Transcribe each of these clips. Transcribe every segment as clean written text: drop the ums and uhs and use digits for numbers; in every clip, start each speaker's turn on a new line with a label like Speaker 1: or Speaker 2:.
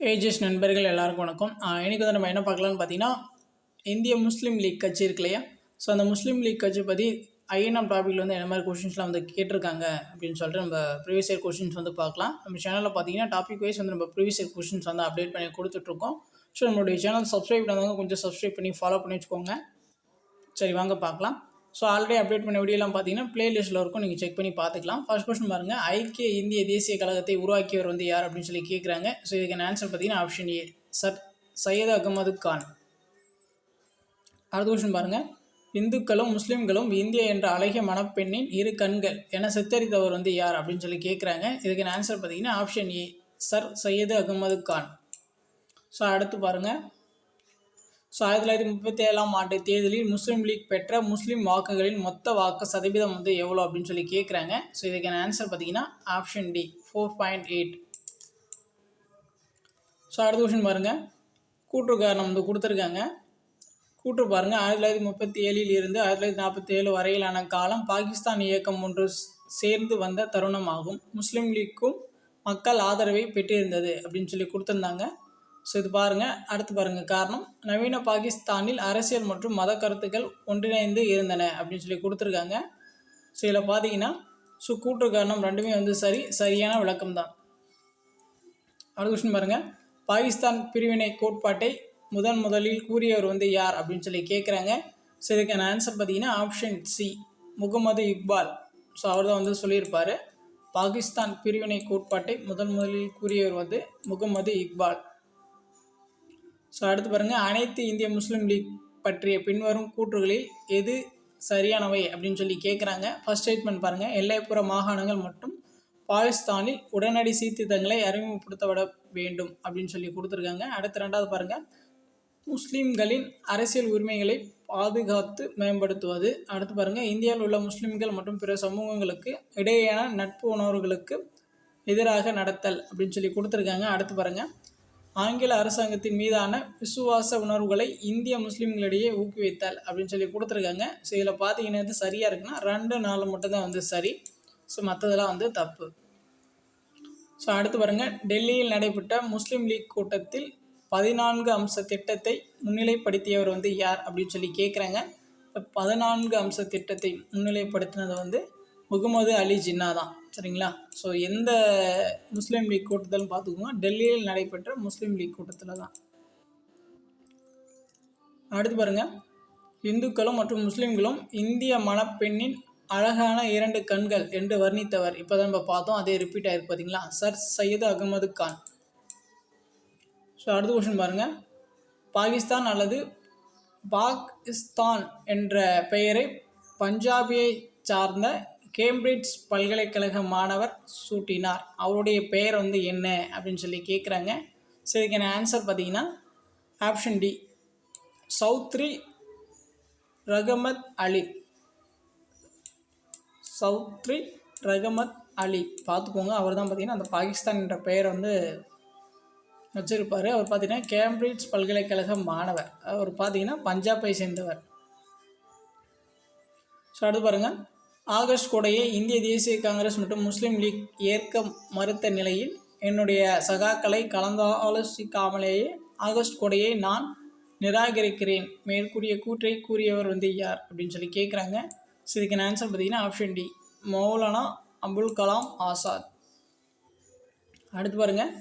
Speaker 1: Ages நண்பர்கள் எல்லாருக்கும் வணக்கம். இன்றைக்கி வந்து நம்ம என்ன பார்க்கலான்னு பார்த்தீங்கன்னா, இந்திய முஸ்லீம் லீக் கட்சி இருக்கு இல்லையா? ஸோ அந்த முஸ்லீம் லீக் கட்சி பற்றி ஐஎன்எம் டாப்பிக்கில் வந்து என்ன மாதிரி கொஷின்ஸ்லாம் வந்து கேட்டிருக்காங்க அப்படின்னு சொல்லிட்டு நம்ம ப்ரீவியஸ் இயர் கொஷின்ஸ் வந்து பார்க்கலாம். நம்ம சேனலில் பார்த்தீங்கன்னா டாபிக் வைஸ் வந்து நம்ம ப்ரீவியஸ் இயர் கொஷின்ஸ் வந்து அப்டேட் பண்ணி கொடுத்துட்ருக்கோம். ஸோ நம்மளுடைய சேனல் சப்ஸ்கிரைப் பண்ணாதவங்க கொஞ்சம் சப்ஸ்கிரைப் பண்ணி ஃபாலோ பண்ணி வச்சுக்கோங்க. சரி வாங்க பார்க்கலாம். ஸோ ஆல்ரெடி அப்டேட் பண்ண வீடியோலாம் பார்த்தீங்கன்னா பிளேலிஸ்ட்டில் இருக்கும், நீங்கள் செக் பண்ணி பார்த்துக்கலாம். ஃபர்ஸ்ட் கொஸ்டின் பாருங்கள், ஐக்கிய இந்திய தேசிய கழகத்தை உருவாக்கியவர் வந்து யார் அப்படின்னு சொல்லி கேட்குறாங்க. ஸோ இதுக்கான ஆன்சர் பார்த்தீங்கன்னா ஆப்ஷன் ஏ, சையத் அகமது கான். அடுத்த கொஸ்டின் பாருங்கள், இந்துக்களும் முஸ்லீம்களும் இந்தியா என்ற அழகிய மணப்பெண்ணின் இரு கண்கள் என சித்தரித்தவர் வந்து யார் அப்படின்னு சொல்லி கேட்குறாங்க. இதுக்கான ஆன்சர் பார்த்தீங்கன்னா option A, Syed Ahmed Khan. So அடுத்து பாருங்கள், ஸோ 1937ஆம் ஆண்டு தேர்தலில் முஸ்லீம் லீக் பெற்ற முஸ்லீம் வாக்குகளின் மொத்த வாக்கு சதவீதம் வந்து எவ்வளோ அப்படின்னு சொல்லி கேட்குறாங்க. ஸோ இதுக்கான ஆன்சர் பார்த்தீங்கன்னா ஆப்ஷன் டி, 4.8. ஸோ அடுத்த கொஸ்டின் பாருங்கள், கூற்று காரணம் வந்து கொடுத்துருக்காங்க. கூற்று பாருங்கள், 1937 இருந்து 1947 வரையிலான காலம் பாகிஸ்தான் இயக்கம் ஒன்று சேர்ந்து வந்த தருணமாகும். முஸ்லீம் லீக்கும் மக்கள் ஆதரவை பெற்றிருந்தது அப்படின்னு சொல்லி கொடுத்துருந்தாங்க. ஸோ இது பாருங்கள். அடுத்து பாருங்கள், காரணம் நவீன பாகிஸ்தானில் அரசியல் மற்றும் மத கருத்துக்கள் ஒன்றிணைந்து இருந்தன அப்படின்னு சொல்லி கொடுத்துருக்காங்க. ஸோ இதில் பார்த்தீங்கன்னா கூற்று காரணம் ரெண்டுமே வந்து சரியான விளக்கம் தான். அடுத்த கொஸ்டின் பாருங்கள், பாகிஸ்தான் பிரிவினை கோட்பாட்டை முதலில் கூறியவர் வந்து யார் அப்படின்னு சொல்லி கேட்குறாங்க. ஸோ இதுக்கான ஆன்சர் பார்த்தீங்கன்னா option C, Mohammed Iqbal. So அவர் தான் வந்து சொல்லியிருப்பார். பாகிஸ்தான் பிரிவினை கோட்பாட்டை முதலில் கூறியவர் வந்து முகமது இக்பால். ஸோ அடுத்து பாருங்கள், அனைத்து இந்திய முஸ்லீம் லீக் பற்றிய பின்வரும் கூற்றுகளில் எது சரியானவை அப்படின்னு சொல்லி கேட்குறாங்க. ஃபர்ஸ்ட் ஸ்டேட்மெண்ட் பாருங்கள், எல்லைப்புற மாகாணங்கள் மற்றும் பாகிஸ்தானில் உடனடி சீர்திருத்தங்களை அறிமுகப்படுத்தப்பட வேண்டும் அப்படின்னு சொல்லி கொடுத்துருக்காங்க. அடுத்து ரெண்டாவது பாருங்கள், முஸ்லீம்களின் அரசியல் உரிமைகளை பாதுகாத்து மேம்படுத்துவது. அடுத்து பாருங்கள், இந்தியாவில் உள்ள முஸ்லீம்கள் மற்றும் பிற சமூகங்களுக்கு இடையேயான நட்பு உணர்வுகளுக்கு எதிராக நடத்தல் அப்படின்னு சொல்லி கொடுத்துருக்காங்க. அடுத்து பாருங்கள், ஆங்கில அரசாங்கத்தின் மீதான விசுவாச உணர்வுகளை இந்திய முஸ்லீம்களிடையே ஊக்குவித்தல் அப்படின்னு சொல்லி கொடுத்துருக்காங்க. ஸோ இதில் பார்த்தீங்கன்னா இது சரியாக இருக்குன்னா 2-4 மட்டும்தான் வந்து சரி. ஸோ மற்றதெல்லாம் வந்து தப்பு. ஸோ அடுத்து பாருங்கள், டெல்லியில் நடைபெற்ற முஸ்லீம் லீக் கூட்டத்தில் 14 அம்ச திட்டத்தை முன்னிலைப்படுத்தியவர் வந்து யார் அப்படின்னு சொல்லி கேட்குறாங்க. 14 அம்ச திட்டத்தை முன்னிலைப்படுத்தினது வந்து முகமது அலி ஜின்னா தான். சரிங்களா? ஸோ எந்த முஸ்லீம் லீக் கூட்டத்தில் பார்த்துக்கோங்க, டெல்லியில் நடைபெற்ற முஸ்லீம் லீக் கூட்டத்தில் தான். அடுத்து பாருங்கள், இந்துக்களும் மற்றும் முஸ்லீம்களும் இந்திய மணப்பெண்ணின் அழகான 2 கண்கள் என்று வர்ணித்தவர். இப்போ தான் நம்ம பார்த்தோம், அதே ரிப்பீட் ஆகிருக்கு பார்த்தீங்களா, சையத் அகமது கான். ஸோ அடுத்த கொஸ்டின் பாருங்கள், பாகிஸ்தான் அல்லது பாகிஸ்தான் என்ற பெயரை பஞ்சாபியை சார்ந்த கேம்பிரிட்ஜ் பல்கலைக்கழக மாணவர் சூட்டினார். அவருடைய பெயர் வந்து என்ன அப்படின்னு சொல்லி கேட்குறாங்க. ஸோ இதுக்கான ஆன்சர் பார்த்தீங்கன்னா ஆப்ஷன் டி, சௌத்ரி ரஹமத் அலி. சௌத்ரி ரஹமத் அலி பார்த்துக்கோங்க, அவர் தான் பார்த்தீங்கன்னா அந்த பாகிஸ்தான் என்ற பெயரை வந்து வச்சுருப்பார். அவர் பார்த்தீங்கன்னா கேம்பிரிட்ஜ் பல்கலைக்கழக மாணவர். அவர் பார்த்தீங்கன்னா பஞ்சாபை சேர்ந்தவர். ஸோ அடுத்து பாருங்கள், ஆகஸ்ட் கொடையை இந்திய தேசிய காங்கிரஸ் மற்றும் முஸ்லீம் லீக் ஏற்க மறுத்த நிலையில் என்னுடைய சகாக்களை கலந்தாலோசிக்காமலேயே ஆகஸ்ட் கொடையை நான் நிராகரிக்கிறேன் மேற்கூறிய கூற்றை கூறியவர் வந்து யார் அப்படின்னு சொல்லி கேட்குறாங்க. ஸோ இதுக்கான ஆன்சர் பார்த்தீங்கன்னா ஆப்ஷன் டி, மௌலானா அபுல் கலாம் ஆசாத். அடுத்து பாருங்கள்,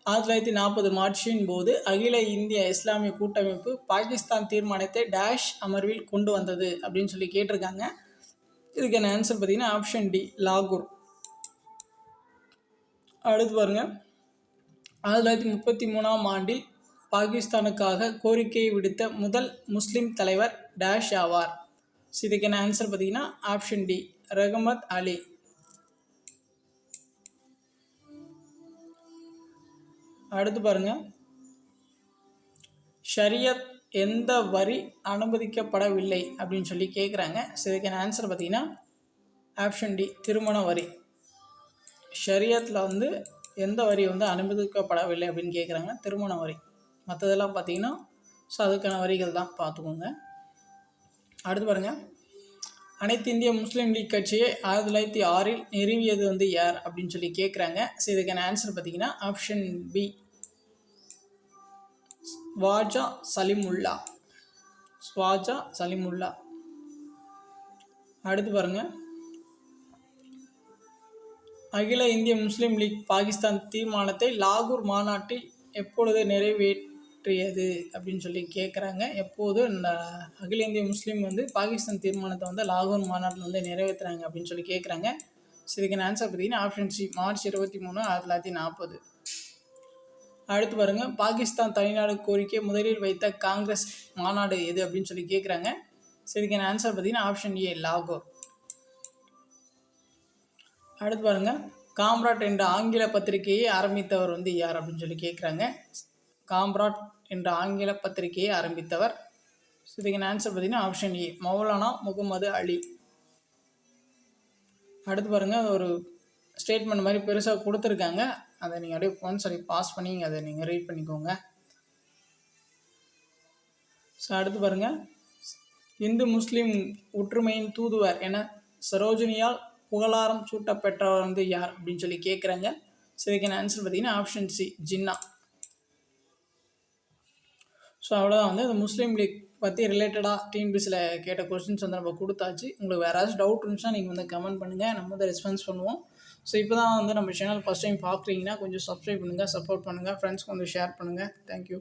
Speaker 1: 1940 மார்ச்சின் போது அகில இந்திய இஸ்லாமிய கூட்டமைப்பு பாகிஸ்தான் தீர்மானத்தை டேஷ் அமர்வில் கொண்டு வந்தது அப்படின்னு சொல்லி கேட்டிருக்காங்க. இதுக்கான ஆன்சர் பார்த்தீங்கன்னா ஆப்ஷன் டி, லாகூர். அடுத்து பாருங்கள், 1933ஆம் ஆண்டில் பாகிஸ்தானுக்காக கோரிக்கையை விடுத்த முதல் முஸ்லீம் தலைவர் டேஷ் ஆவார். இதுக்கான ஆன்சர் பார்த்தீங்கன்னா ஆப்ஷன் டி, ரஹமத் அலி. அடுத்து பாருங்கள், ஷரியத் எந்த வரி அனுமதிக்கப்படவில்லை அப்படின்னு சொல்லி கேட்குறாங்க. ஸோ இதுக்கான ஆன்சர் பார்த்தீங்கன்னா ஆப்ஷன் டி, திருமண வரி. ஷரியத்தில் வந்து எந்த வரி வந்து அனுமதிக்கப்படவில்லை அப்படின்னு கேட்குறாங்க, திருமண வரி. மற்றதெல்லாம் பார்த்தீங்கன்னா ஸோ அதுக்கான வரிகள் தான், பார்த்துக்கோங்க. அடுத்து பாருங்கள், அனைத்து இந்திய முஸ்லீம் லீக் கட்சியை 1906 நிறுவியது வந்து யார் அப்படின்னு சொல்லி கேட்குறாங்க. ஸோ இதுக்கான ஆன்சர் பார்த்தீங்கன்னா ஆப்ஷன் பி, ஸ்வாஜா சலிமுல்லா. ஸ்வாஜா சலிமுல்லா. அடுத்து பாருங்கள், அகில இந்திய முஸ்லீம் லீக் பாகிஸ்தான் தீர்மானத்தை லாகூர் மாநாட்டில் எப்பொழுது நிறைவேற்றியது அப்படின்னு சொல்லி கேட்குறாங்க. எப்போது இந்த அகில இந்திய முஸ்லீம் பாகிஸ்தான் தீர்மானத்தை லாகூர் மாநாட்டில் நிறைவேற்றுறாங்க அப்படின்னு சொல்லி கேட்குறாங்க. ஸோ இதுக்கான ஆன்சர் பார்த்தீங்கன்னா ஆப்ஷன் சி, மார்ச் 23, 1940. அடுத்து பாருங்கள், பாகிஸ்தான் தனிநாடு கோரிக்கை முதலில் வைத்த காங்கிரஸ் மாநாடு எது அப்படின்னு சொல்லி கேட்குறாங்க. ஸோ இதுக்கான ஆன்சர் பார்த்தீங்கன்னா ஆப்ஷன் ஏ, லாகூர். அடுத்து பாருங்கள், காம்ராட் என்ற ஆங்கில பத்திரிகையை ஆரம்பித்தவர் யார் அப்படின்னு சொல்லி கேட்குறாங்க. காம்ராட் என்ற ஆங்கில பத்திரிகையை ஆரம்பித்தவர். ஸோ இதுக்கான ஆன்சர் பார்த்தீங்கன்னா ஆப்ஷன் ஏ, மௌலானா முகமது அலி. அடுத்து பாருங்கள், ஒரு ஸ்டேட்மெண்ட் மாதிரி பெருசாக கொடுத்துருக்காங்க. அதை நீங்கள் அப்படியே ஒன்ஸ் பாஸ் பண்ணி அதை நீங்கள் ரீட் பண்ணிக்கோங்க. ஸோ அடுத்து பாருங்கள், இந்து முஸ்லீம் ஒற்றுமையின் தூதுவர் என சரோஜினியால் புகழாரம் சூட்டப்பெற்றவர் யார் அப்படின்னு சொல்லி கேட்குறாங்க. ஸோ இதுக்கான ஆன்சர் பார்த்தீங்கன்னா ஆப்ஷன் சி, ஜின்னா. ஸோ அவ்வளோதான் இந்த முஸ்லீம் லீக் பற்றி ரிலேட்டடாக டிஎன்பிசியில் கேட்ட கொஸ்டின்ஸ் நம்ம கொடுத்தாச்சு. உங்களுக்கு வேறு ஏதாச்சும் டவுட் இருந்துச்சுன்னா நீங்கள் கமெண்ட் பண்ணுங்கள், நம்ம ரெஸ்பான்ஸ் பண்ணுவோம். ஸோ இப்போ தான் நம்ம சேனல் ஃபஸ்ட் டைம் பார்க்குறீங்கன்னா கொஞ்சம் சப்ஸ்கிரைப் பண்ணுங்கள், சப்போர்ட் பண்ணுங்கள், ஃப்ரெண்ட்ஸ்க்கு ஷேர் பண்ணுங்கள். தேங்க்யூ.